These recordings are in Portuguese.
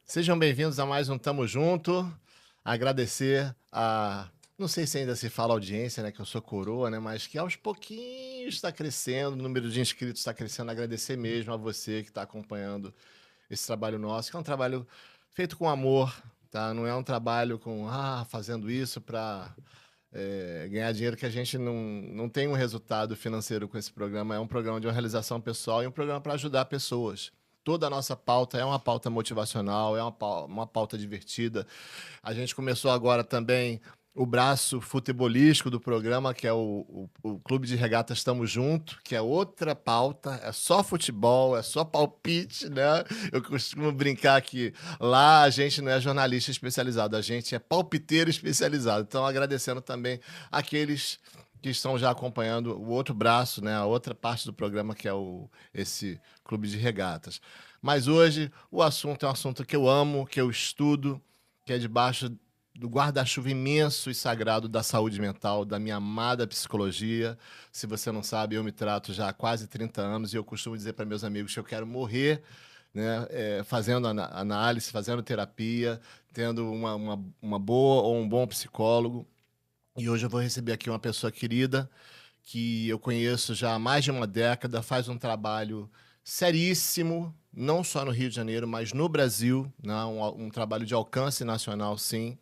Sejam bem-vindos a mais um Tamo Junto. Agradecer a, não sei se ainda se fala audiência, né, que eu sou coroa, né, mas que aos pouquinhos está crescendo, o número de inscritos está crescendo. Agradecer mesmo a você que está acompanhando esse trabalho nosso, que é um trabalho feito com amor, tá? Não é um trabalho com, fazendo isso para ganhar dinheiro, que a gente não tem um resultado financeiro com esse programa. É um programa de uma realização pessoal e um programa para ajudar pessoas. Toda a nossa pauta é uma pauta motivacional, é uma pauta divertida. A gente começou agora também o braço futebolístico do programa, que é o Clube de Regatas Tamo Junto, que é outra pauta, é só futebol, é só palpite, né? Eu costumo brincar que lá a gente não é jornalista especializado, a gente é palpiteiro especializado. Então, agradecendo também aqueles que estão já acompanhando o outro braço, né, a outra parte do programa, que é esse Clube de Regatas. Mas hoje o assunto é um assunto que eu amo, que eu estudo, que é debaixo do guarda-chuva imenso e sagrado da saúde mental, da minha amada psicologia. Se você não sabe, eu me trato já há quase 30 anos e eu costumo dizer para meus amigos que eu quero morrer, né, fazendo análise, fazendo terapia, tendo uma boa ou um bom psicólogo. E hoje eu vou receber aqui uma pessoa querida que eu conheço já há mais de uma década, faz um trabalho seríssimo, não só no Rio de Janeiro, mas no Brasil, né? Um trabalho de alcance nacional, sim.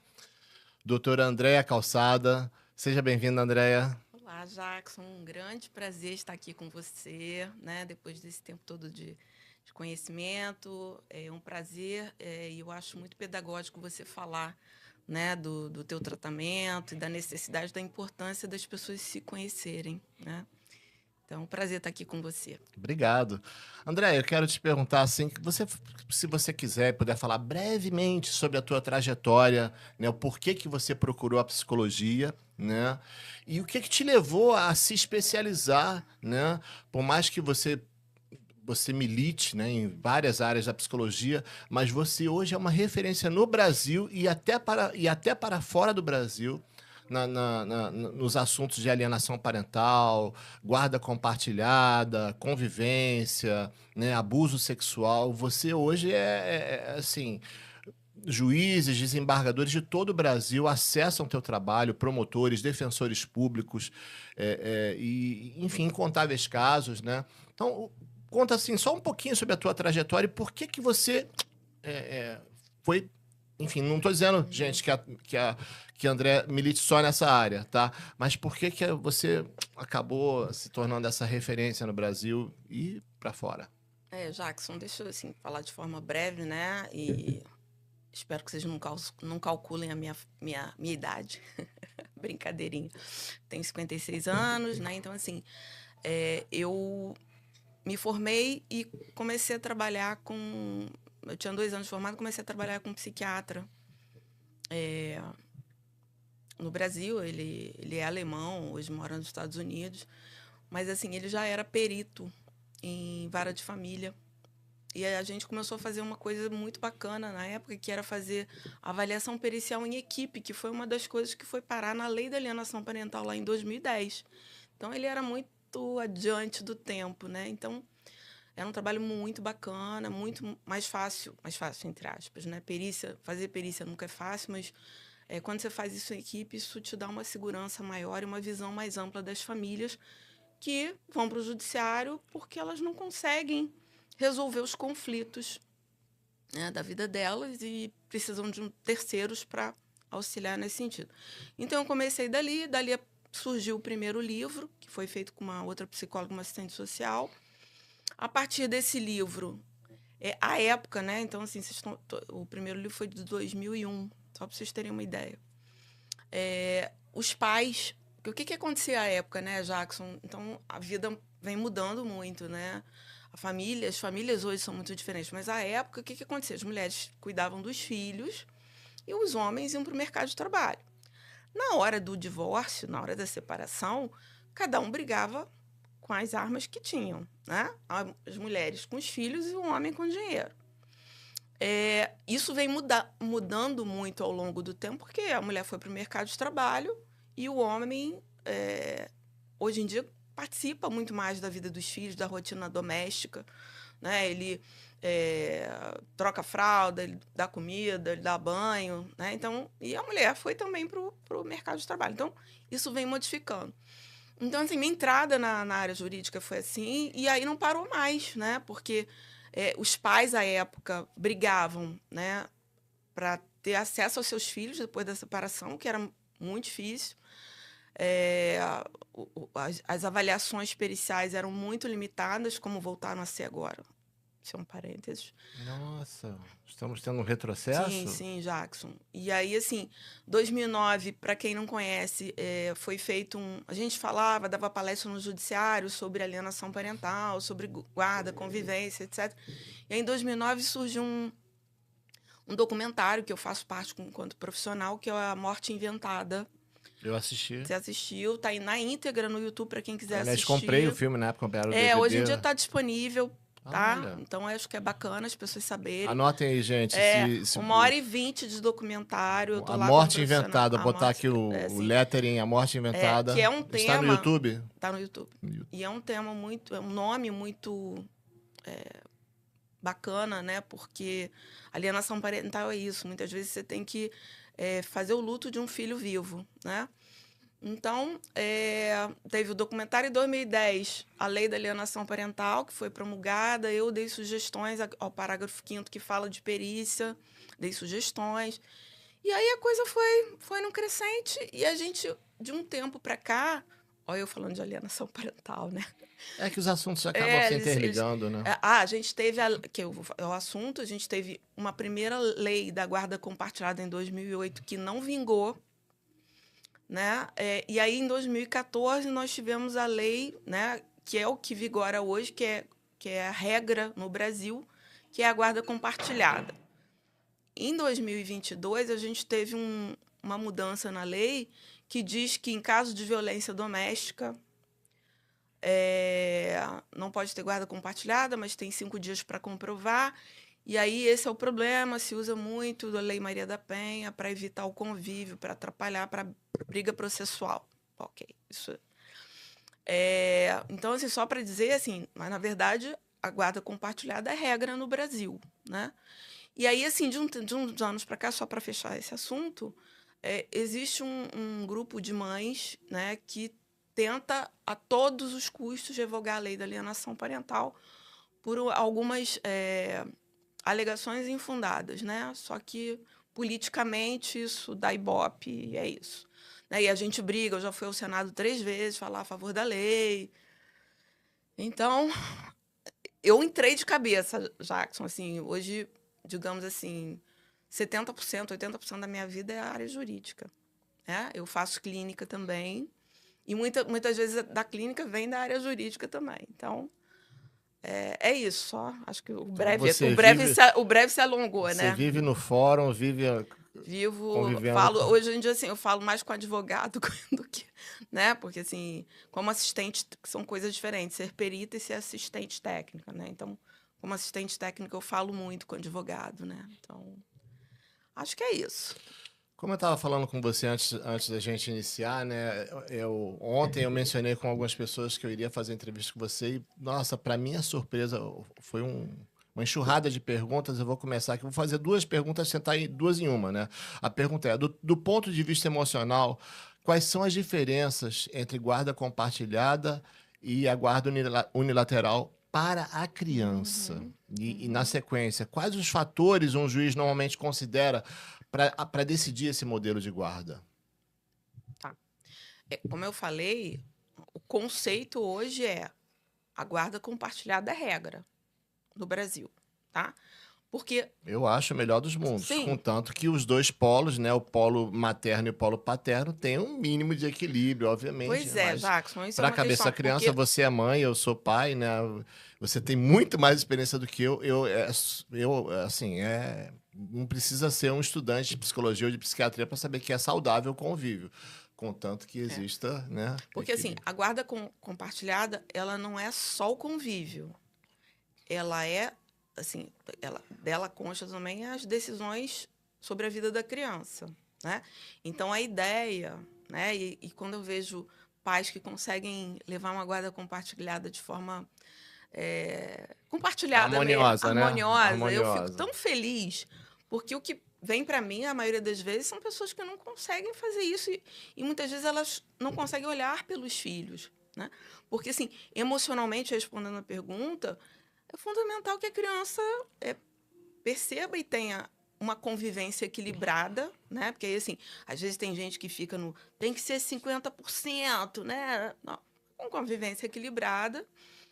Doutora Andréa Calçada, seja bem-vinda, Andréa. Olá, Jackson. Um grande prazer estar aqui com você, né? Depois desse tempo todo de conhecimento. É um prazer e eu acho muito pedagógico você falar, né, do teu tratamento e da necessidade, da importância das pessoas se conhecerem, né? Então, é um prazer estar aqui com você. Obrigado. André, eu quero te perguntar assim, que se você quiser, puder falar brevemente sobre a tua trajetória, né, o porquê que você procurou a psicologia, né, e o que que te levou a se especializar, né, por mais que você milite, né, em várias áreas da psicologia, mas você hoje é uma referência no Brasil e até para fora do Brasil nos assuntos de alienação parental, guarda compartilhada, convivência, né, abuso sexual. Você hoje assim, juízes, desembargadores de todo o Brasil acessam teu trabalho, promotores, defensores públicos, e, enfim, incontáveis casos, né? Então, conta assim, só um pouquinho sobre a tua trajetória e por que que você é, é, foi. Enfim, não estou dizendo, gente, que a André milite só nessa área, tá? Mas por que que você acabou se tornando essa referência no Brasil e para fora? Jackson, deixa eu assim, falar de forma breve, né? E espero que vocês não calculem a minha idade. Brincadeirinha. Tenho 56 anos, né? Então, assim, eu me formei e comecei a trabalhar com... Eu tinha 2 anos de formado, comecei a trabalhar com um psiquiatra. No Brasil, ele é alemão, hoje mora nos Estados Unidos. Mas, assim, ele já era perito em vara de família. E a gente começou a fazer uma coisa muito bacana na época, que era fazer avaliação pericial em equipe, que foi uma das coisas que foi parar na lei da alienação parental lá em 2010. Então, ele era muito adiante do tempo, né? Então, era um trabalho muito bacana, muito mais fácil, entre aspas, né? Fazer perícia nunca é fácil, mas quando você faz isso em equipe, isso te dá uma segurança maior e uma visão mais ampla das famílias que vão para o judiciário porque elas não conseguem resolver os conflitos, né, da vida delas e precisam de terceiros para auxiliar nesse sentido. Então, eu comecei dali surgiu o primeiro livro, que foi feito com uma outra psicóloga, uma assistente social. A partir desse livro, a época, né? Então, assim, o primeiro livro foi de 2001, só para vocês terem uma ideia. Os pais... O que acontecia à época, né, Jackson? Então, a vida vem mudando muito, né? As famílias hoje são muito diferentes, mas à época, o que acontecia? As mulheres cuidavam dos filhos e os homens iam para o mercado de trabalho. Na hora do divórcio, na hora da separação, cada um brigava com as armas que tinham, né? As mulheres com os filhos e o homem com dinheiro. Isso vem mudando muito ao longo do tempo, porque a mulher foi para o mercado de trabalho e o homem, hoje em dia, participa muito mais da vida dos filhos, da rotina doméstica, né? Ele troca fralda, ele dá comida, ele dá banho, né? Então, e a mulher foi também para o mercado de trabalho. Então, isso vem modificando. Então, assim, minha entrada na área jurídica foi assim, e aí não parou mais, né? Porque os pais, à época, brigavam, né? Para ter acesso aos seus filhos depois da separação, que era muito difícil. As avaliações periciais eram muito limitadas, como voltaram a ser agora. Isso é um parênteses. Nossa, estamos tendo um Sim, retrocesso? sim, Jackson. E aí, assim, 2009, para quem não conhece, foi feito A gente falava, dava palestra no judiciário sobre alienação parental, sobre guarda, convivência, etc. E aí, em 2009, surgiu um documentário que eu faço parte enquanto profissional, que é A Morte Inventada. Eu assisti. Você assistiu, tá aí na íntegra no YouTube para quem quiser Aliás, assistir. comprei o filme na época, compraram o DVD. Hoje em dia tá disponível, tá? Olha. Então, eu acho que é bacana as pessoas saberem. Anotem aí, gente. 1h20 de documentário, eu tô A lá Morte como profissional. Inventada, botar aqui o lettering, A Morte Inventada. Que é um tema... Está no YouTube? Tá no YouTube. E é um tema muito... É um nome muito bacana, né? Porque alienação parental é isso. Muitas vezes você tem que fazer o luto de um filho vivo, né? Então, teve o documentário em 2010, a Lei da Alienação Parental, que foi promulgada. Eu dei sugestões ao parágrafo 5º que fala de perícia, dei sugestões. E aí a coisa foi num crescente e a gente, de um tempo para cá... Olha eu falando de alienação parental, né? É que os assuntos acabam se interligando, né? A gente teve, o assunto, a gente teve uma primeira lei da guarda compartilhada em 2008 que não vingou, né? E aí, em 2014, nós tivemos a lei, né, que é o que vigora hoje, que é a regra no Brasil, que é a guarda compartilhada. Em 2022, a gente teve uma mudança na lei que diz que, em caso de violência doméstica, não pode ter guarda compartilhada, mas tem 5 dias para comprovar. E aí esse é o problema, se usa muito a Lei Maria da Penha para evitar o convívio, para atrapalhar, para briga processual. Ok, isso. Então, assim, só para dizer, assim, mas na verdade a guarda compartilhada é regra no Brasil, né? E aí, assim, de uns anos para cá, só para fechar esse assunto, existe um grupo de mães, né, que tenta a todos os custos revogar a lei da alienação parental por algumas alegações infundadas, né? Só que politicamente isso dá ibope e é isso. Né? E a gente briga, eu já fui ao Senado 3 vezes falar a favor da lei. Então, eu entrei de cabeça, Jackson, assim, hoje, digamos assim, 70%, 80% da minha vida é a área jurídica. Né? Eu faço clínica também, e muitas vezes da clínica vem da área jurídica também. Então, é isso, só. Acho que o breve se alongou, né? Você vive no fórum, convivendo. Hoje em dia, assim, eu falo mais com advogado do que, né? Porque, assim, como assistente, são coisas diferentes, ser perita e ser assistente técnica, né? Então, como assistente técnica, eu falo muito com advogado, né? Então, acho que é isso. Como eu estava falando com você antes da gente iniciar, né? Ontem eu mencionei com algumas pessoas que eu iria fazer entrevista com você e, nossa, para minha surpresa, foi uma enxurrada de perguntas. Eu vou começar aqui, vou fazer 2 perguntas, tentar duas em uma, né? A pergunta é, do ponto de vista emocional, quais são as diferenças entre guarda compartilhada e a guarda unilateral para a criança? E na sequência, quais os fatores um juiz normalmente considera para decidir esse modelo de guarda? Tá. Como eu falei, o conceito hoje é a guarda compartilhada é regra no Brasil, tá? Porque... Eu acho o melhor dos mundos. Sim. Contanto que os 2 polos, né, o polo materno e o polo paterno, tenham um mínimo de equilíbrio, obviamente. Pois é, Jackson, isso é uma para a cabeça da criança, porque... você é mãe, eu sou pai, né? Você tem muito mais experiência do que eu. Assim, não precisa ser um estudante de psicologia ou de psiquiatria para saber que é saudável o convívio. Contanto que exista, né? Porque, assim, a guarda compartilhada, ela não é só o convívio. Ela é, assim, dela consta também as decisões sobre a vida da criança, né? Então, a ideia, né? E quando eu vejo pais que conseguem levar uma guarda compartilhada de forma compartilhada mesmo, Harmoniosa, né? harmoniosa. Eu fico Harmoniosa. tão feliz, porque o que vem para mim, a maioria das vezes, são pessoas que não conseguem fazer isso e muitas vezes elas não conseguem olhar pelos filhos, né? Porque, assim, emocionalmente, respondendo a pergunta, é fundamental que a criança perceba e tenha uma convivência equilibrada, né? Porque aí, assim, às vezes tem gente que fica no tem que ser 50%, né? Não, com convivência equilibrada,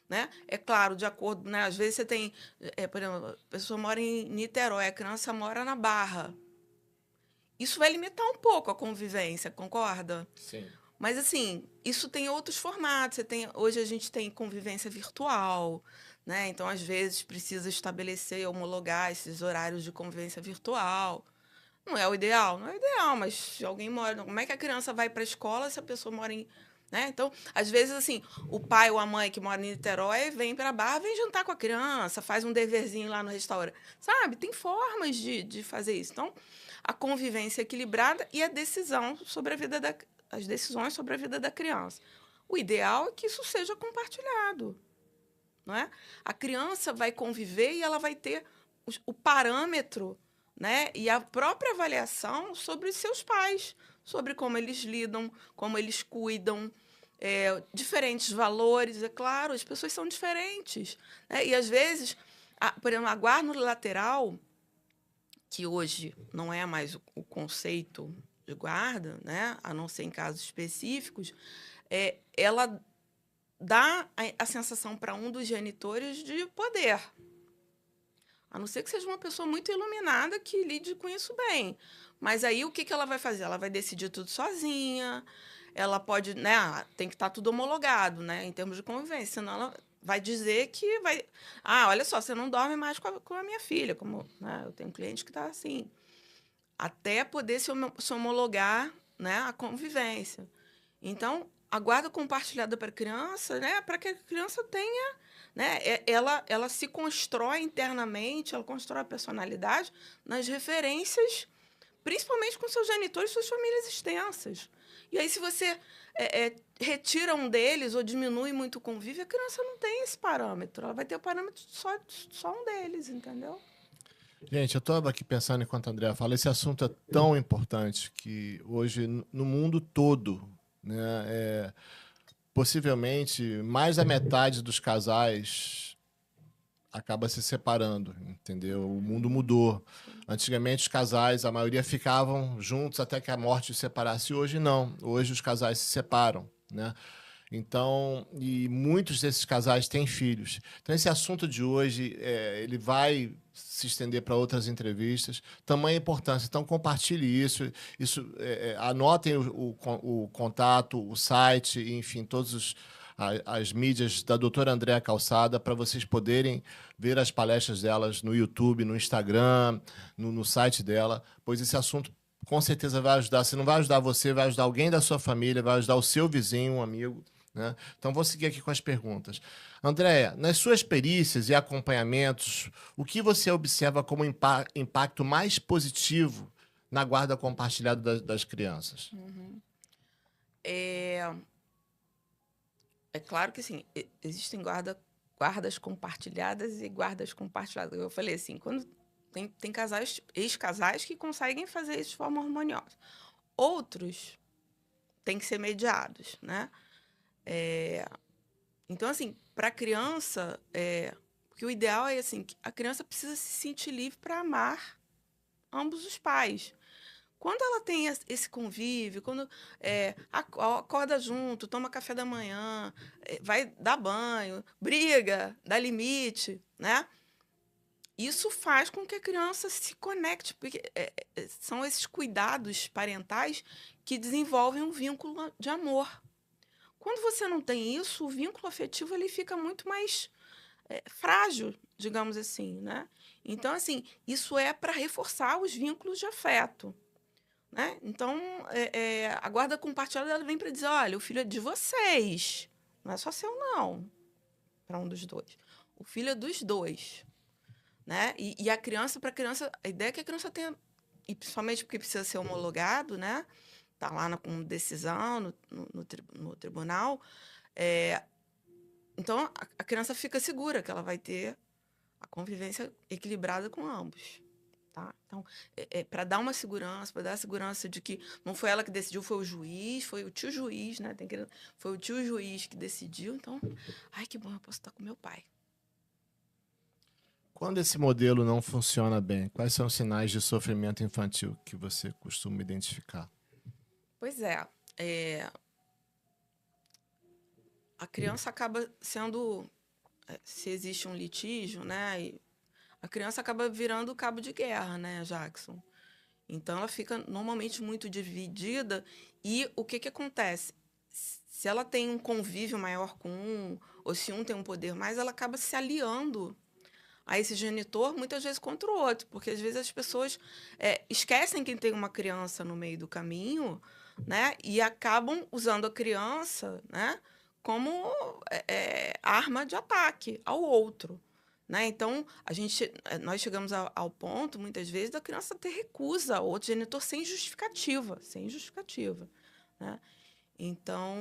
né? É claro, de acordo, né? Às vezes você tem, por exemplo, a pessoa mora em Niterói, a criança mora na Barra. Isso vai limitar um pouco a convivência, concorda? Sim. Mas, assim, isso tem outros formatos. Hoje a gente tem convivência virtual, né? Então, às vezes, precisa estabelecer, homologar esses horários de convivência virtual. Não é o ideal? Não é o ideal, mas se alguém mora... Como é que a criança vai para a escola se a pessoa mora em... Né? Então, às vezes, assim, o pai ou a mãe que mora em Niterói vem para a Barra, vem jantar com a criança, faz um deverzinho lá no restaurante. Sabe? Tem formas de fazer isso. Então, a convivência equilibrada e a decisão sobre a vida as decisões sobre a vida da criança. O ideal é que isso seja compartilhado, não é? A criança vai conviver e ela vai ter o parâmetro, né, e a própria avaliação sobre os seus pais, sobre como eles lidam, como eles cuidam, diferentes valores, é claro, as pessoas são diferentes, né? E às vezes, por exemplo, a guarda lateral, que hoje não é mais o conceito de guarda, né, a não ser em casos específicos, ela dá a sensação para um dos genitores de poder. A não ser que seja uma pessoa muito iluminada que lide com isso bem. Mas aí o que ela vai fazer? Ela vai decidir tudo sozinha, ela pode, né, tem que estar tudo homologado, né, em termos de convivência, senão ela vai dizer que vai... olha só, você não dorme mais com a minha filha, como, né, eu tenho um cliente que está assim, até poder se homologar, né, a convivência. Então, a guarda compartilhada para a criança, né, para que a criança tenha, né, ela se constrói internamente, ela constrói a personalidade nas referências, principalmente com seus genitores e suas famílias extensas. E aí, se você retira um deles ou diminui muito o convívio, a criança não tem esse parâmetro. Ela vai ter o parâmetro só um deles, entendeu? Gente, eu estava aqui pensando enquanto a Andrea fala, esse assunto é tão importante que hoje, no mundo todo, né, possivelmente mais da metade dos casais acaba se separando, entendeu? O mundo mudou. Antigamente os casais, a maioria ficavam juntos até que a morte os separasse. Hoje não. Hoje os casais se separam, né? Então, e muitos desses casais têm filhos. Então, esse assunto de hoje, ele vai se estender para outras entrevistas. Tamanha importância. Então, compartilhe isso. Anotem o contato, o site, enfim, todas as mídias da doutora Andréa Calçada para vocês poderem ver as palestras delas no YouTube, no Instagram, no site dela, pois esse assunto com certeza vai ajudar. Se não vai ajudar você, vai ajudar alguém da sua família, vai ajudar o seu vizinho, um amigo. Né? Então, vou seguir aqui com as perguntas. Andréa, nas suas perícias e acompanhamentos, o que você observa como impacto mais positivo na guarda compartilhada das crianças? Uhum. É claro que, assim, existem guardas compartilhadas e guardas compartilhadas. Eu falei assim, quando tem casais, ex-casais que conseguem fazer isso de forma harmoniosa. Outros têm que ser mediados, né? Então, assim, para a criança, porque o ideal é assim, que a criança precisa se sentir livre para amar ambos os pais. Quando ela tem esse convívio, quando acorda junto, toma café da manhã, vai dar banho, briga, dá limite, né? Isso faz com que a criança se conecte, porque são esses cuidados parentais que desenvolvem um vínculo de amor. Quando você não tem isso, o vínculo afetivo ele fica muito mais frágil, digamos assim, né? Então, assim, isso é para reforçar os vínculos de afeto, né? Então, a guarda compartilhada ela vem para dizer, olha, o filho é de vocês, não é só seu, não, para um dos dois. O filho é dos dois, né? E a criança, para a criança, a ideia é que a criança tenha, e principalmente porque precisa ser homologado, né? Tá lá com decisão no tribunal, Então, a criança fica segura que ela vai ter a convivência equilibrada com ambos. Tá? Então, para dar uma segurança, para dar a segurança de que não foi ela que decidiu, foi o juiz, foi o tio juiz, né? Foi o tio juiz que decidiu. Então, ai, que bom, eu posso estar com meu pai. Quando esse modelo não funciona bem, quais são os sinais de sofrimento infantil que você costuma identificar? Pois é, a criança acaba sendo, se existe um litígio, né? A criança acaba virando cabo de guerra, né, Jackson? Então, ela fica normalmente muito dividida. E o que acontece? Se ela tem um convívio maior com um, ou se um tem um poder mais, ela acaba se aliando a esse genitor, muitas vezes contra o outro. Porque, às vezes, as pessoas esquecem que tem uma criança no meio do caminho, né? E acabam usando a criança, né, como arma de ataque ao outro. Né? Então, nós chegamos ao ponto, muitas vezes, da criança ter recusa ao outro genitor sem justificativa. Sem justificativa. Né? Então,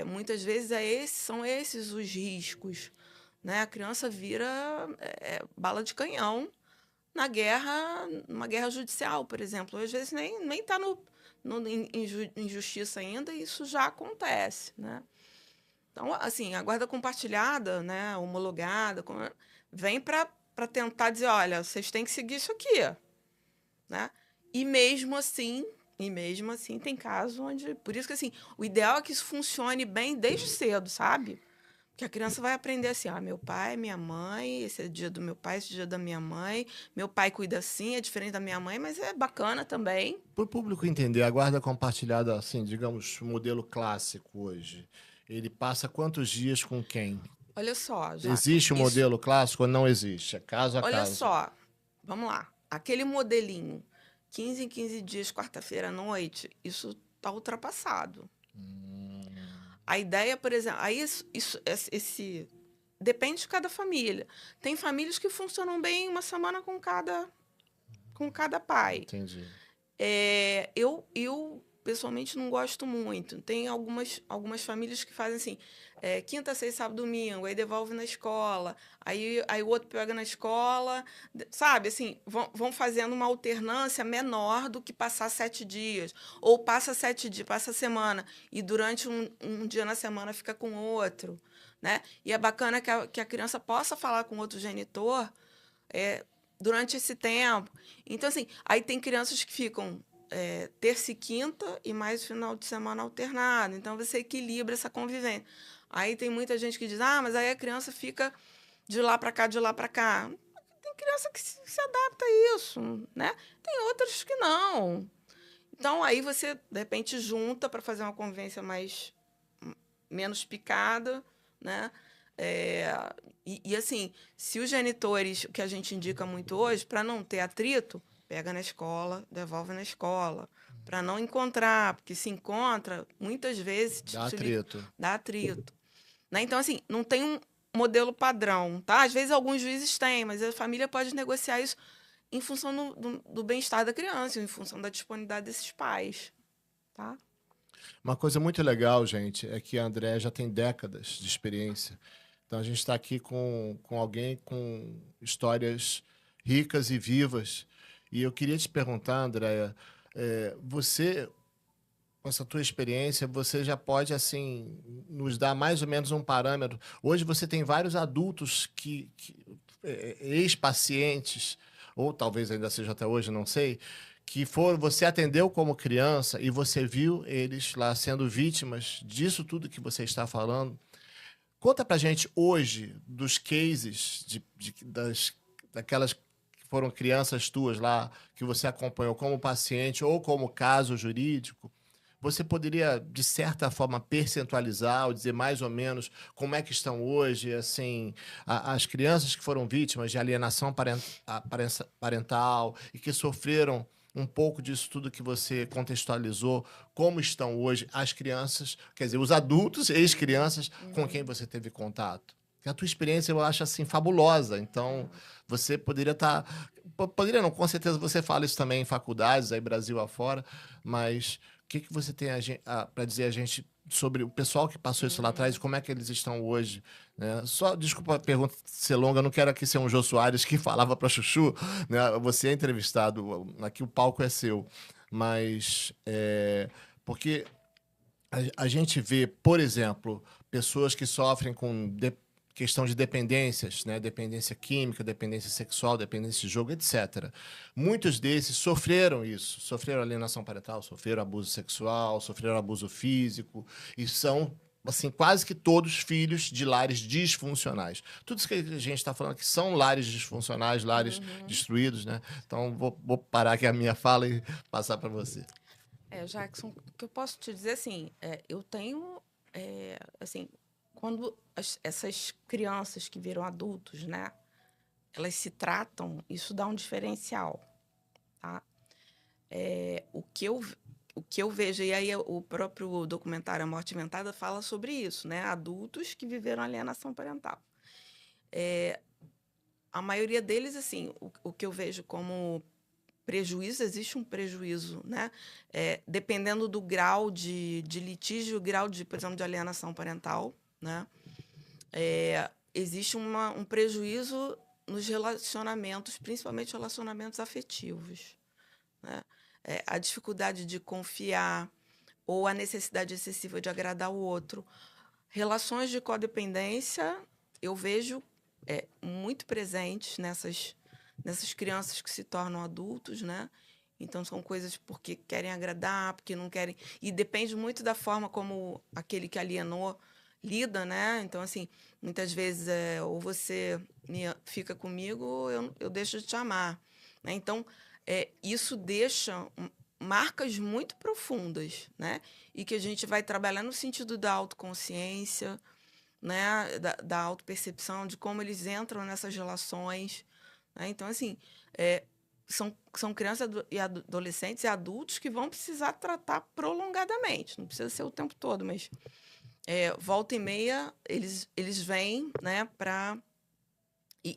muitas vezes são esses os riscos. Né? A criança vira bala de canhão numa guerra judicial, por exemplo. Às vezes nem está em justiça ainda, e isso já acontece. Né? Então, assim, a guarda compartilhada, né, homologada, vem para tentar dizer, olha, vocês têm que seguir isso aqui, né? E mesmo assim tem casos onde, por isso que assim, o ideal é que isso funcione bem desde cedo, sabe? Que a criança vai aprender assim, meu pai, minha mãe, esse é o dia do meu pai, esse é o dia da minha mãe, meu pai cuida assim, é diferente da minha mãe, mas é bacana também. Para o público entender, a guarda compartilhada, assim, digamos, o modelo clássico hoje, ele passa quantos dias com quem? Olha só, Jackson, Existe o modelo clássico ou não existe? É caso a olha caso. só, vamos lá. Aquele modelinho, 15 em 15 dias, quarta-feira à noite, isso está ultrapassado. A ideia, por exemplo, aí esse depende de cada família. Tem famílias que funcionam bem uma semana com cada pai. Entendi. Eu pessoalmente não gosto muito. Tem algumas famílias que fazem assim, quinta, sexta, sábado, domingo, aí devolve na escola, aí o outro pega na escola, sabe? Assim, vão fazendo uma alternância menor do que passar 7 dias. Ou passa 7 dias, passa a semana, e durante um dia na semana fica com outro. Né? E é bacana que a criança possa falar com outro genitor durante esse tempo. Então, assim, aí tem crianças que ficam terça e quinta e mais final de semana alternado. Então, você equilibra essa convivência. Aí tem muita gente que diz, mas aí a criança fica de lá para cá, de lá para cá. Tem criança que se adapta a isso, né? Tem outras que não. Então, aí você, de repente, junta para fazer uma convivência menos picada, né? E assim, se os genitores, o que a gente indica muito hoje, para não ter atrito, pega na escola, devolve na escola. Para não encontrar, porque se encontra, muitas vezes... Dá atrito. Né? Então, assim, não tem um modelo padrão, tá? Às vezes alguns juízes têm, mas a família pode negociar isso em função do bem-estar da criança, em função da disponibilidade desses pais, tá? Uma coisa muito legal, gente, é que a Andréa já tem décadas de experiência. Então, a gente está aqui com alguém com histórias ricas e vivas. E eu queria te perguntar, Andréa, você, com essa tua experiência, você já pode, assim, nos dar mais ou menos um parâmetro. Hoje você tem vários adultos ex-pacientes, ou talvez ainda seja até hoje, não sei, que você atendeu como criança e você viu eles lá sendo vítimas disso tudo que você está falando. Conta pra gente hoje dos cases daquelas que foram crianças tuas lá, que você acompanhou como paciente ou como caso jurídico. Você poderia, de certa forma, percentualizar ou dizer mais ou menos como é que estão hoje, assim, as crianças que foram vítimas de alienação parental e que sofreram um pouco disso tudo que você contextualizou, como estão hoje as crianças, quer dizer, os adultos e ex-crianças com quem você teve contato? A tua experiência eu acho assim fabulosa, então você poderia estar... Poderia não, com certeza você fala isso também em faculdades, aí Brasil afora, mas o que você tem para dizer a gente sobre o pessoal que passou isso lá atrás e como é que eles estão hoje, né? Só, desculpa a pergunta ser longa, eu não quero aqui ser um Jô Soares que falava para Chuchu, né? Você é entrevistado, aqui o palco é seu, mas porque a gente vê, por exemplo, pessoas que sofrem com questão de dependências, né? Dependência química, dependência sexual, dependência de jogo, etc. Muitos desses sofreram isso, sofreram alienação parental, sofreram abuso sexual, sofreram abuso físico, e são, assim, quase que todos filhos de lares disfuncionais. Tudo isso que a gente está falando aqui são lares disfuncionais, lares destruídos, né? Então, vou parar aqui a minha fala e passar para você. Jackson, o que eu posso te dizer, assim, eu tenho, assim, quando essas crianças que viram adultos, né, elas se tratam, isso dá um diferencial, tá? O que eu vejo, e aí o próprio documentário A Morte Inventada fala sobre isso, né? Adultos que viveram alienação parental. A maioria deles, assim, o que eu vejo como prejuízo, existe um prejuízo, né? Dependendo do grau de litígio, grau de, por exemplo, de alienação parental, né? Existe um prejuízo nos relacionamentos, principalmente relacionamentos afetivos, né? A dificuldade de confiar ou a necessidade excessiva de agradar o outro. Relações de codependência, eu vejo muito presentes nessas crianças que se tornam adultos, né? Então, são coisas porque querem agradar, porque não querem... E depende muito da forma como aquele que alienou lida, né? Então, assim, muitas vezes ou você fica comigo ou eu deixo de te amar, né? Então, isso deixa marcas muito profundas, né? E que a gente vai trabalhar no sentido da autoconsciência, né? Da autopercepção, de como eles entram nessas relações, né? Então, assim, são crianças e adolescentes e adultos que vão precisar tratar prolongadamente. Não precisa ser o tempo todo, mas volta e meia eles vêm, né, para...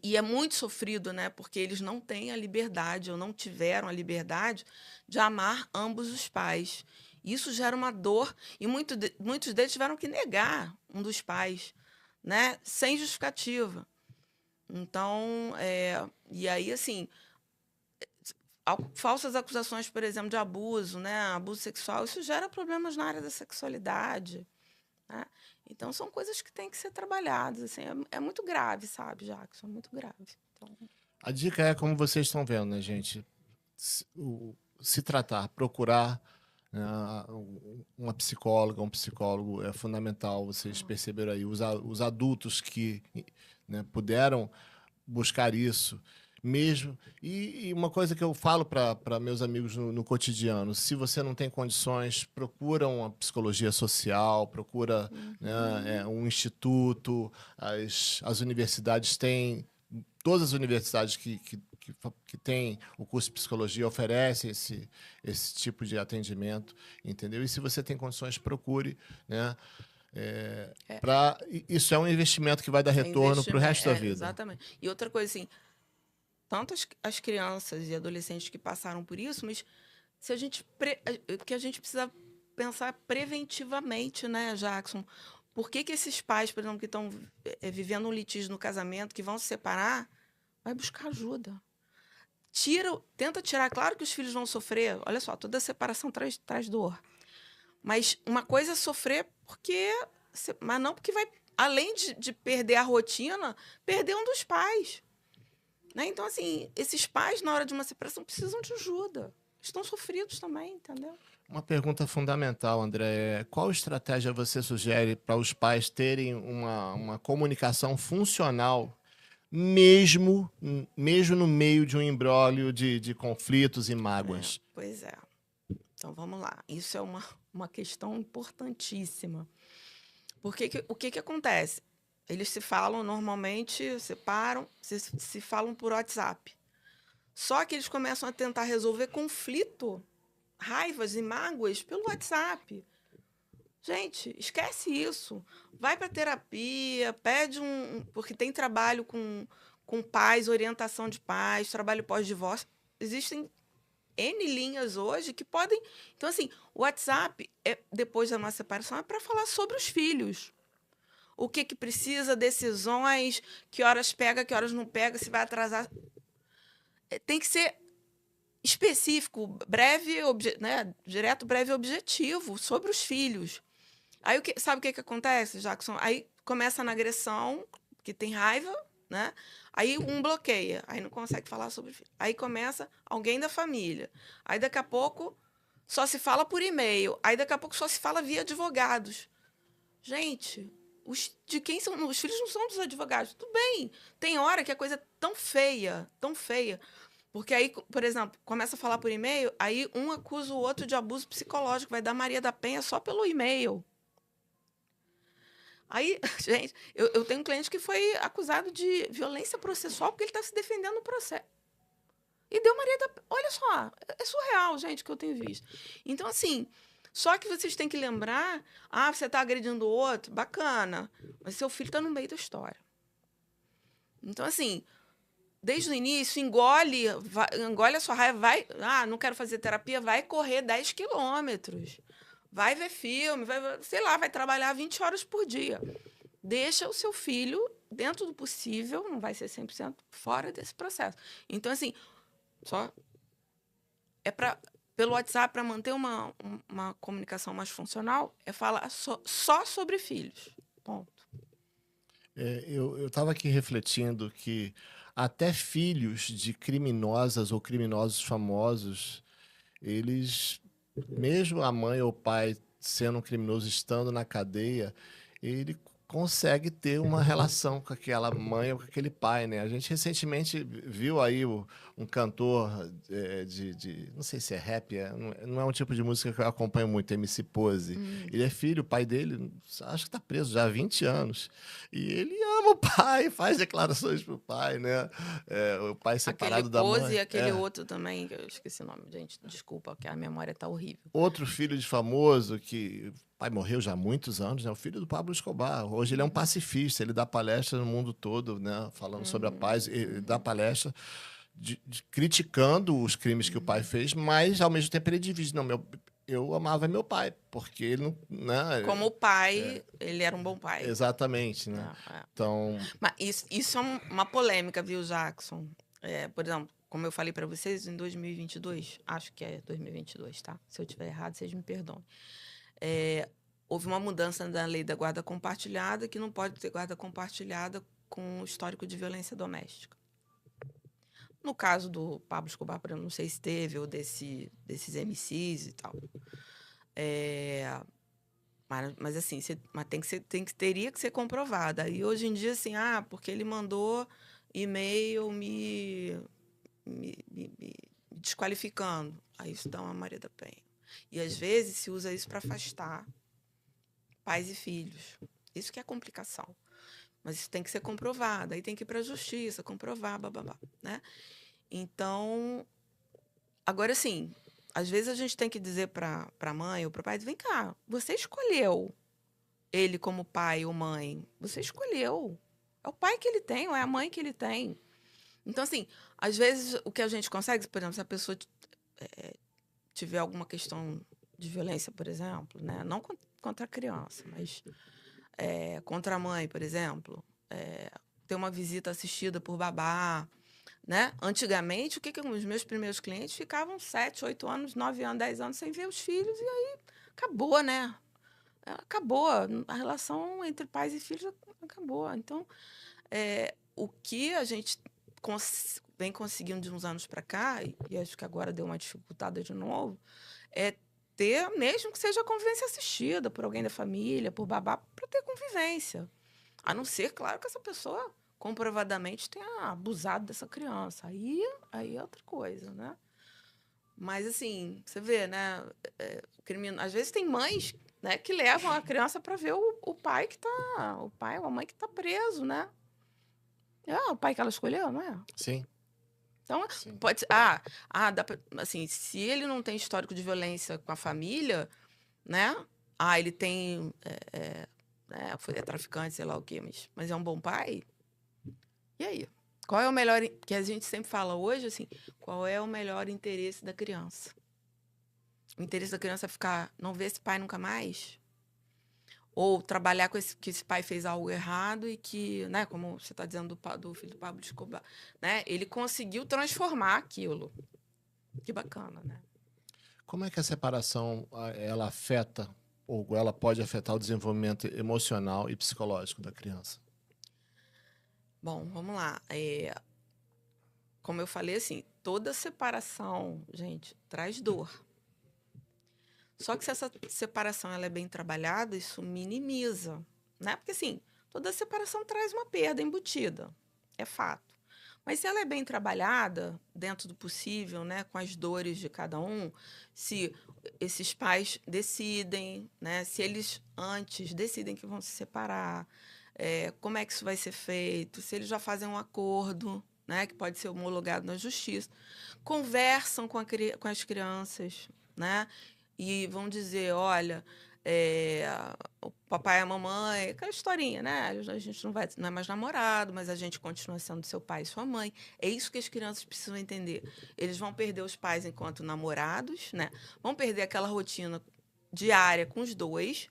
E é muito sofrido, né, porque eles não têm a liberdade, ou não tiveram a liberdade de amar ambos os pais. Isso gera uma dor, e muitos deles tiveram que negar um dos pais, né, sem justificativa. Então, e aí, assim, falsas acusações, por exemplo, de abuso, né, abuso sexual, isso gera problemas na área da sexualidade, né? Então, são coisas que têm que ser trabalhadas. Assim, é muito grave, sabe, Jackson? É muito grave. Então... A dica é como vocês estão vendo, né, gente? Se tratar, procurar, né, uma psicóloga, um psicólogo é fundamental. Vocês perceberam aí, os adultos que, né, puderam buscar isso mesmo. E uma coisa que eu falo para meus amigos no cotidiano: se você não tem condições, procura uma psicologia social, procura, né, um instituto. As universidades têm, todas as universidades que têm o curso de psicologia oferecem esse tipo de atendimento, entendeu? E se você tem condições, procure, né? Isso é um investimento que vai dar retorno para o resto da vida. Exatamente. E outra coisa, assim, tanto as crianças e adolescentes que passaram por isso, mas se a gente que a gente precisa pensar preventivamente, né, Jackson? Por que esses pais, por exemplo, que estão vivendo um litígio no casamento, que vão se separar, vai buscar ajuda? Tenta tirar. Claro que os filhos vão sofrer. Olha só, toda separação traz dor. Mas uma coisa é sofrer porque... Mas não porque vai, além de perder a rotina, perder um dos pais. Né? Então, assim, esses pais, na hora de uma separação, precisam de ajuda. Estão sofridos também, entendeu? Uma pergunta fundamental, André, qual estratégia você sugere para os pais terem uma comunicação funcional, mesmo no meio de um imbróglio de conflitos e mágoas? Pois é. Então, vamos lá. Isso é uma questão importantíssima. Porque o que acontece? Eles se falam normalmente, separam, se falam por WhatsApp. Só que eles começam a tentar resolver conflito, raivas e mágoas pelo WhatsApp. Gente, esquece isso. Vai para terapia, pede porque tem trabalho com pais, orientação de pais, trabalho pós-divórcio. Existem N linhas hoje que podem... Então, assim, o WhatsApp, depois da nossa separação, é para falar sobre os filhos. O que precisa, decisões, que horas pega, que horas não pega, se vai atrasar. Tem que ser específico, breve, né? Direto, breve e objetivo sobre os filhos. Aí, sabe o que acontece, Jackson? Aí começa na agressão, que tem raiva, né? Aí um bloqueia, aí não consegue falar sobre o filho. Aí começa alguém da família. Aí daqui a pouco só se fala por e-mail. Aí daqui a pouco só se fala via advogados. Gente, de quem são? Os filhos não são dos advogados. Tudo bem. Tem hora que a coisa é tão feia, tão feia. Porque aí, por exemplo, começa a falar por e-mail, aí um acusa o outro de abuso psicológico, vai dar Maria da Penha só pelo e-mail. Aí, gente, eu tenho um cliente que foi acusado de violência processual porque ele está se defendendo no processo. E deu Maria da Penha. Olha só, é surreal, gente, que eu tenho visto. Então, assim, só que vocês têm que lembrar, você está agredindo o outro, bacana, mas seu filho está no meio da história. Então, assim, desde o início, engole a sua raiva, vai, não quero fazer terapia, vai correr 10 quilômetros. Vai ver filme, vai trabalhar 20 horas por dia. Deixa o seu filho, dentro do possível, não vai ser 100% fora desse processo. Então, assim, pelo WhatsApp, para manter uma comunicação mais funcional, é falar só sobre filhos. Ponto. Eu estava aqui refletindo que até filhos de criminosas ou criminosos famosos, eles, mesmo a mãe ou o pai sendo um criminoso, estando na cadeia, ele consegue ter uma relação com aquela mãe ou com aquele pai, né? A gente recentemente viu aí um cantor não sei se é rap, não é um tipo de música que eu acompanho muito, MC Pose. Ele é filho, o pai dele, acho que está preso já há 20 anos. E ele ama o pai, faz declarações pro pai, né? O pai separado da mãe. Aquele Pose e aquele outro também, que eu esqueci o nome, gente, desculpa, porque a memória tá horrível. Outro filho de famoso que... O pai morreu já há muitos anos, né? O filho do Pablo Escobar. Hoje ele é um pacifista, ele dá palestra no mundo todo, né? Falando sobre a paz, ele dá palestra criticando os crimes que o pai fez, mas ao mesmo tempo ele divide. Não, eu amava meu pai, porque ele não... Né? Como pai, ele era um bom pai. Exatamente, né? Então... Mas isso é uma polêmica, viu, Jackson? Por exemplo, como eu falei para vocês, em 2022, acho que é 2022, tá? Se eu estiver errado, vocês me perdoem. Houve uma mudança na lei da guarda compartilhada, que não pode ter guarda compartilhada com histórico de violência doméstica. No caso do Pablo Escobar, por exemplo, não sei se teve, ou desses MCs e tal. Mas assim, teria que ser comprovada. Aí hoje em dia, assim, porque ele mandou e-mail me desqualificando. Aí isso dá uma Maria da Penha. E às vezes se usa isso para afastar pais e filhos. Isso que é a complicação. Mas isso tem que ser comprovado. Aí tem que ir para a justiça, comprovar, bababá, né? Então, agora sim, às vezes a gente tem que dizer para a mãe ou para o pai, vem cá, você escolheu ele como pai ou mãe. Você escolheu. É o pai que ele tem ou é a mãe que ele tem. Então, assim, às vezes o que a gente consegue, por exemplo, se a pessoa tiver alguma questão de violência, por exemplo, né? Não contra a criança, mas contra a mãe, por exemplo, ter uma visita assistida por babá, né? Antigamente, os meus primeiros clientes ficavam 7, 8 anos, 9 anos, 10 anos sem ver os filhos e aí acabou, né? Acabou. A relação entre pais e filhos acabou. Então, o que a gente vem conseguindo de uns anos para cá, e acho que agora deu uma dificultada de novo, é ter, mesmo que seja convivência assistida por alguém da família, por babá, para ter convivência. A não ser, claro, que essa pessoa comprovadamente tenha abusado dessa criança. Aí é outra coisa, né? Mas, assim, você vê, né? Às vezes tem mães, né, que levam a criança para ver o pai que tá... O pai ou a mãe que tá preso, né? É o pai que ela escolheu, não é? Sim. Então, pode ser... assim, se ele não tem histórico de violência com a família, né? Ele tem... foi traficante, sei lá o quê, mas é um bom pai? E aí? Qual é o melhor, que a gente sempre fala hoje, assim, qual é o melhor interesse da criança? O interesse da criança é ficar, não ver esse pai nunca mais? Ou trabalhar com que esse pai fez algo errado e que, né, como você está dizendo do filho do Pablo Escobar, né, ele conseguiu transformar aquilo. Que bacana, né? Como é que a separação ela afeta ou ela pode afetar o desenvolvimento emocional e psicológico da criança? Bom, vamos lá. Como eu falei, assim, toda separação, gente, traz dor. Só que se essa separação ela é bem trabalhada, isso minimiza, né? Porque, assim, toda separação traz uma perda embutida, é fato. Mas se ela é bem trabalhada, dentro do possível, né, com as dores de cada um, se esses pais decidem, né, se eles antes decidem que vão se separar, como é que isso vai ser feito, se eles já fazem um acordo, né, que pode ser homologado na justiça, conversam com as crianças, né, e vão dizer, olha, o papai e a mamãe, aquela historinha, né? A gente não é mais namorado, mas a gente continua sendo seu pai e sua mãe. É isso que as crianças precisam entender. Eles vão perder os pais enquanto namorados, né? Vão perder aquela rotina diária com os dois,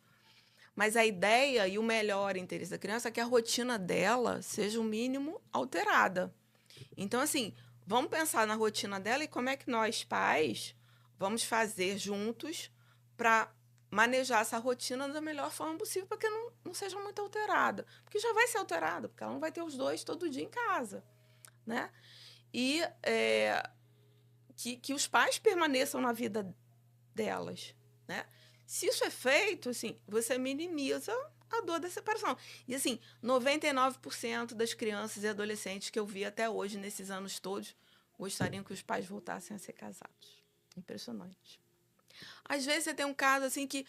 mas a ideia e o melhor interesse da criança é que a rotina dela seja o mínimo alterada. Então, assim, vamos pensar na rotina dela e como é que nós, pais, vamos fazer juntos para manejar essa rotina da melhor forma possível para que não seja muito alterada. Porque já vai ser alterada, porque ela não vai ter os dois todo dia em casa, né? E que os pais permaneçam na vida delas, né? Se isso é feito, assim, você minimiza a dor da separação. E, assim, 99% das crianças e adolescentes que eu vi até hoje, nesses anos todos, gostariam que os pais voltassem a ser casados. Impressionante. Às vezes você tem um caso assim que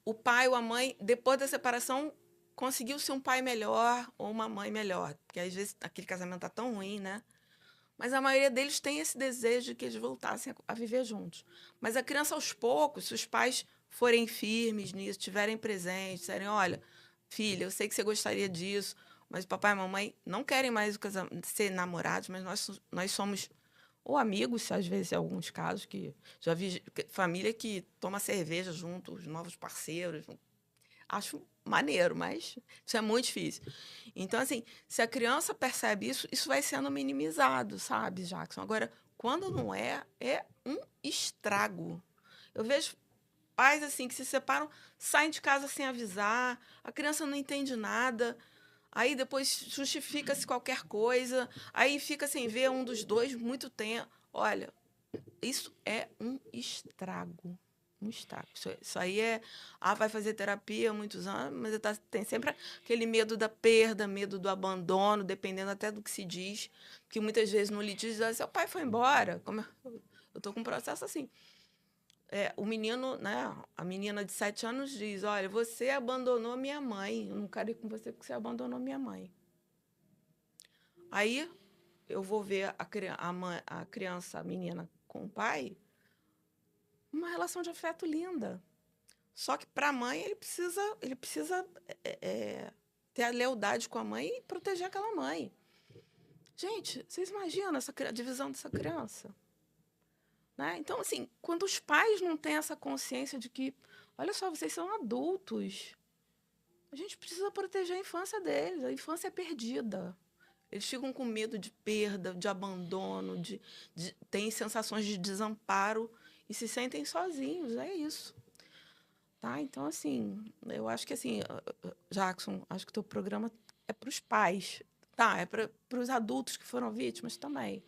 o pai ou a mãe, depois da separação, conseguiu ser um pai melhor ou uma mãe melhor. Porque às vezes aquele casamento tá tão ruim, né? Mas a maioria deles tem esse desejo de que eles voltassem a viver juntos. Mas a criança, aos poucos, se os pais forem firmes nisso, tiverem presente, disserem, olha, filha, eu sei que você gostaria disso, mas o papai e a mamãe não querem mais ser namorados, mas nós somos ou amigos, às vezes, em alguns casos, que já vi família que toma cerveja junto, os novos parceiros. Acho maneiro, mas isso é muito difícil. Então, assim, se a criança percebe isso, isso vai sendo minimizado, sabe, Jackson? Agora, quando não é, é um estrago. Eu vejo pais, assim, que se separam, saem de casa sem avisar, a criança não entende nada, aí depois justifica-se qualquer coisa, aí fica sem ver um dos dois muito tempo. Olha, isso é um estrago. Um estrago. Isso aí é. Ah, vai fazer terapia há muitos anos, mas tem sempre aquele medo da perda, medo do abandono, dependendo até do que se diz, que muitas vezes no litígio diz, seu pai foi embora. Eu estou com um processo assim. O menino, né, a menina de 7 anos diz, olha, você abandonou minha mãe, eu não quero ir com você porque você abandonou minha mãe. Aí eu vou ver a criança, a menina com o pai, uma relação de afeto linda. Só que para a mãe ele precisa ter a lealdade com a mãe e proteger aquela mãe. Gente, vocês imaginam a divisão dessa criança? Né? Então, assim, quando os pais não têm essa consciência de que, olha só, vocês são adultos, a gente precisa proteger a infância deles. A infância é perdida. Eles ficam com medo de perda, de abandono, têm sensações de desamparo e se sentem sozinhos. É isso. Tá? Então, assim, eu acho que, assim, Jackson, acho que o teu programa é para os pais. Tá, é para os adultos que foram vítimas também.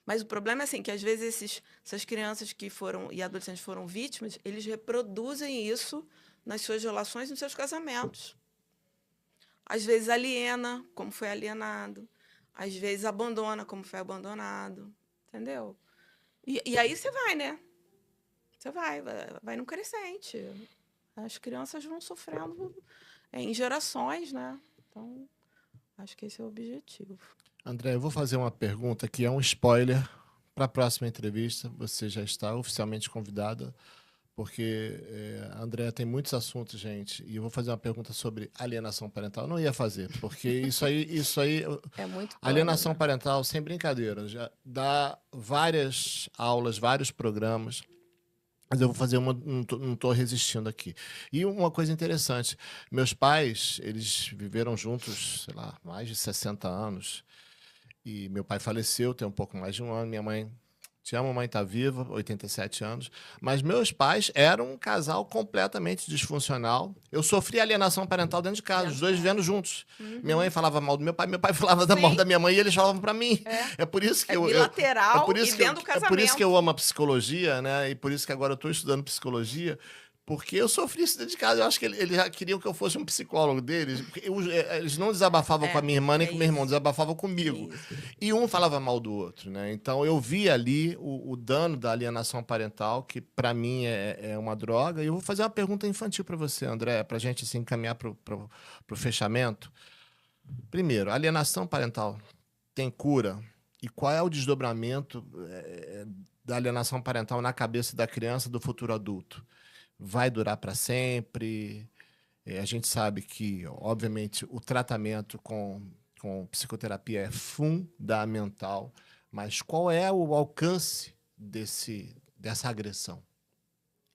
Mas o problema é assim, que às vezes essas crianças que foram e adolescentes foram vítimas, eles reproduzem isso nas suas relações, nos seus casamentos. Às vezes aliena, como foi alienado. Às vezes abandona, como foi abandonado. Entendeu? E aí você vai, né? Você vai num crescente. As crianças vão sofrendo em gerações, né? Então, acho que esse é o objetivo. André, eu vou fazer uma pergunta que é um spoiler para a próxima entrevista. Você já está oficialmente convidada, porque a Andrea tem muitos assuntos, gente, e eu vou fazer uma pergunta sobre alienação parental. Eu não ia fazer, porque isso aí, É muito pano, alienação né? parental, sem brincadeira, já dá várias aulas, vários programas. Mas eu vou fazer uma, não tô resistindo aqui. E uma coisa interessante, meus pais, eles viveram juntos, sei lá, mais de 60 anos. E meu pai faleceu tem um pouco mais de um ano. Minha mãe, te amo, mãe, tá viva, 87 anos. Mas meus pais eram um casal completamente disfuncional. Eu sofri alienação parental dentro de casa, Dentro os de dois casa. vivendo juntos. Minha Uhum. mãe falava mal do meu pai falava da mal Sim, da minha mãe e eles falavam para mim. é. É por isso que É é bilateral por e isso que dentro do é por isso que eu casamento. amo a psicologia, né? E por isso que agora eu estou estudando psicologia. Porque eu sofri isso dentro de casa. Eu acho que eles já queriam que eu fosse um psicólogo deles. Porque eles não desabafavam com a minha irmã nem É com o meu irmão, isso. desabafavam comigo. Isso. E um falava mal do outro, né? Então eu vi ali o dano da alienação parental, que para mim é uma droga. E eu vou fazer uma pergunta infantil para você, André, para a gente assim, encaminhar para o fechamento. Primeiro, alienação parental tem cura? E qual é o desdobramento da alienação parental na cabeça da criança do futuro adulto? Vai durar para sempre? A gente sabe que, obviamente, o tratamento com psicoterapia é fundamental, mas qual é o alcance dessa agressão?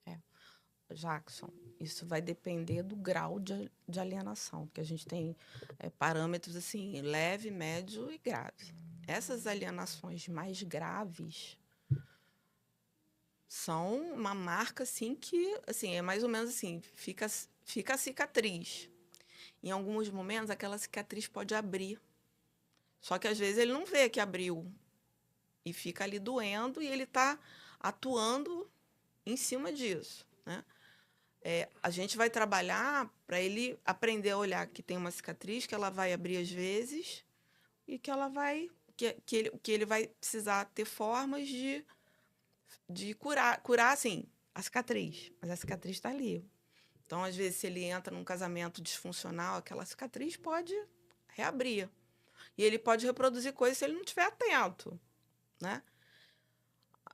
É. Jackson, isso vai depender do grau de alienação, porque a gente tem parâmetros assim, leve, médio e grave. Essas alienações mais graves são uma marca assim que assim, é mais ou menos assim, fica a cicatriz. Em alguns momentos aquela cicatriz pode abrir. Só que às vezes ele não vê que abriu e fica ali doendo e ele está atuando em cima disso, né? A gente vai trabalhar para ele aprender a olhar que tem uma cicatriz, que ela vai abrir às vezes e que ela vai que ele vai precisar ter formas de curar assim a cicatriz, mas a cicatriz está ali. Então, às vezes, se ele entra num casamento disfuncional, aquela cicatriz pode reabrir. E ele pode reproduzir coisas se ele não estiver atento, né?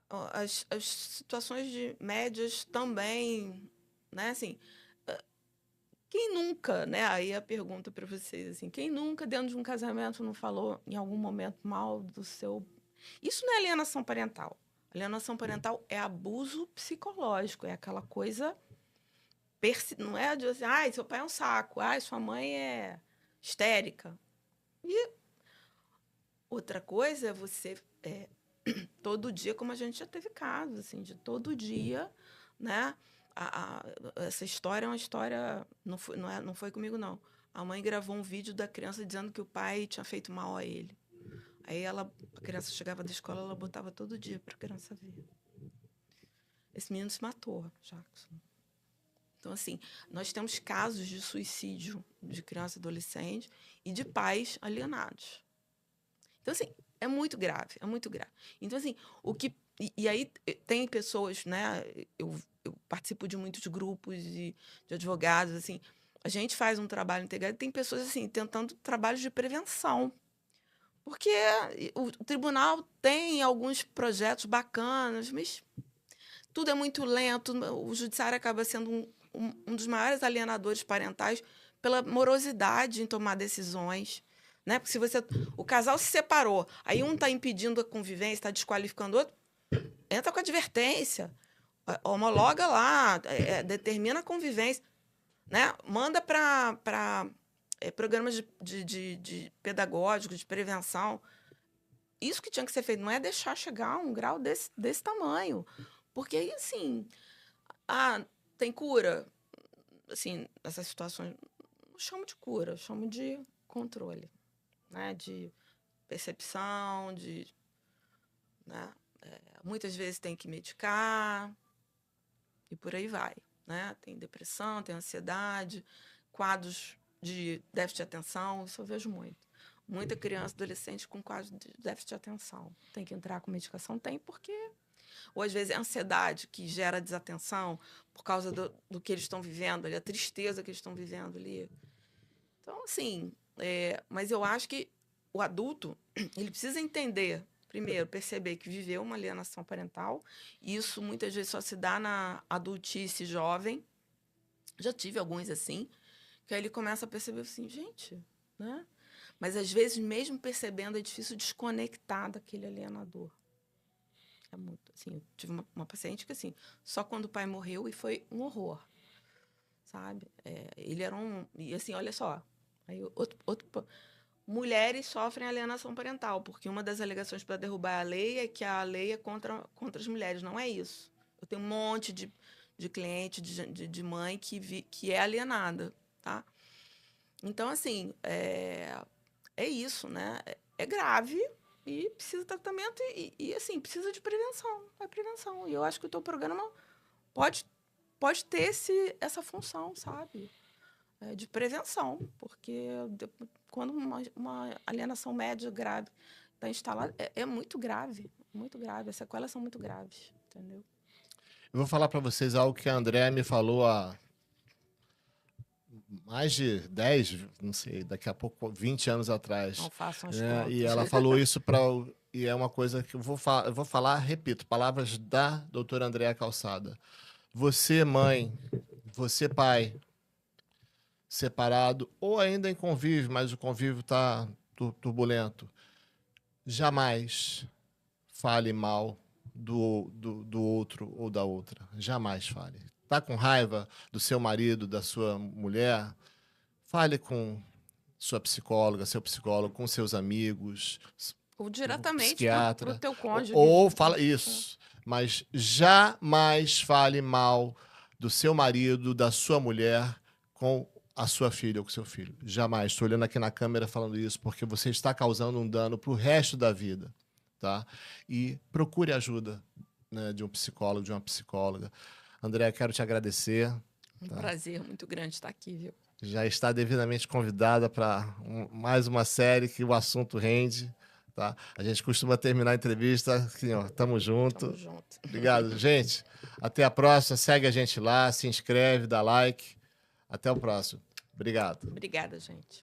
As situações de médias também, né? Assim, quem nunca, né? Aí a pergunta para vocês, assim, quem nunca dentro de um casamento não falou em algum momento mal do seu... Isso não é alienação parental. Alienação parental é abuso psicológico, é aquela coisa... Não é de assim, ai, seu pai é um saco, ai, sua mãe é histérica. E outra coisa é você todo dia, como a gente já teve casos, assim, de todo dia, né? Essa história é uma história, não foi comigo, não. A mãe gravou um vídeo da criança dizendo que o pai tinha feito mal a ele. Aí a criança chegava da escola, ela botava todo dia para a criança ver. Esse menino se matou, Jackson. Então, assim, nós temos casos de suicídio de criança e adolescente e de pais alienados. Então, assim, é muito grave, é muito grave. Então, assim, e aí tem pessoas, né? Eu participo de muitos grupos de advogados, assim. A gente faz um trabalho integrado e tem pessoas, assim, tentando trabalhos de prevenção. Porque o tribunal tem alguns projetos bacanas, mas tudo é muito lento. O judiciário acaba sendo um dos maiores alienadores parentais pela morosidade em tomar decisões. Né? Porque o casal se separou, aí um está impedindo a convivência, está desqualificando o outro, entra com advertência, homologa lá, determina a convivência, né? Manda para programas de pedagógicos, de prevenção. Isso que tinha que ser feito, não é deixar chegar a um grau desse tamanho. Porque aí, assim, tem cura? Assim, essas situações, não chamo de cura, chamo de controle, né? De percepção, né? Muitas vezes tem que medicar e por aí vai, né? Tem depressão, tem ansiedade, quadros de déficit de atenção, isso eu vejo muito. Muita criança, adolescente com quadro de déficit de atenção. Tem que entrar com medicação? Tem, porque... Ou, às vezes, é a ansiedade que gera desatenção por causa do que eles estão vivendo ali, a tristeza que eles estão vivendo ali. Então, assim, mas eu acho que o adulto, ele precisa entender primeiro, perceber que viveu uma alienação parental. E isso muitas vezes só se dá na adultice jovem. Já tive alguns assim, que aí ele começa a perceber assim, gente, né? Mas às vezes, mesmo percebendo, é difícil desconectar daquele alienador. É muito, assim, eu tive uma paciente que, assim, só quando o pai morreu e foi um horror, sabe? Ele era um... E, assim, olha só, aí mulheres sofrem alienação parental, porque uma das alegações para derrubar a lei é que a lei é contra as mulheres. Não é isso. Eu tenho um monte de cliente, de mãe que é alienada, tá? Então, assim, é isso, né? É grave e precisa de tratamento e, assim, precisa de prevenção. É prevenção. E eu acho que o teu programa pode ter essa função, sabe? De prevenção, porque quando uma alienação média grave está instalada, é muito grave, muito grave. As sequelas são muito graves, entendeu? Eu vou falar para vocês algo que a Andréa me falou há mais de 10, não sei, daqui a pouco 20 anos atrás. Não façam as né? contas. E ela falou isso e é uma coisa que eu vou falar, repito, palavras da doutora Andréa Calçada. Você, mãe, você, pai, separado ou ainda em convívio, mas o convívio está turbulento, jamais fale mal do outro ou da outra. Jamais fale. Tá com raiva do seu marido, da sua mulher? Fale com sua psicóloga, seu psicólogo, com seus amigos, Ou diretamente psiquiatra. pro teu cônjuge. Ou fala isso. Mas jamais fale mal do seu marido, da sua mulher, com a sua filha ou com seu filho. Jamais. Estou olhando aqui na câmera falando isso, porque você está causando um dano para o resto da vida. Tá? E procure ajuda, né, de um psicólogo, de uma psicóloga. André, quero te agradecer. Um prazer muito grande estar aqui, viu? Já está devidamente convidada para mais uma série que o assunto rende. Tá? A gente costuma terminar a entrevista assim, ó, tamo junto. Tamo junto. Obrigado, gente. Até a próxima. Segue a gente lá, se inscreve, dá like. Até o próximo. Obrigado. Obrigada, gente.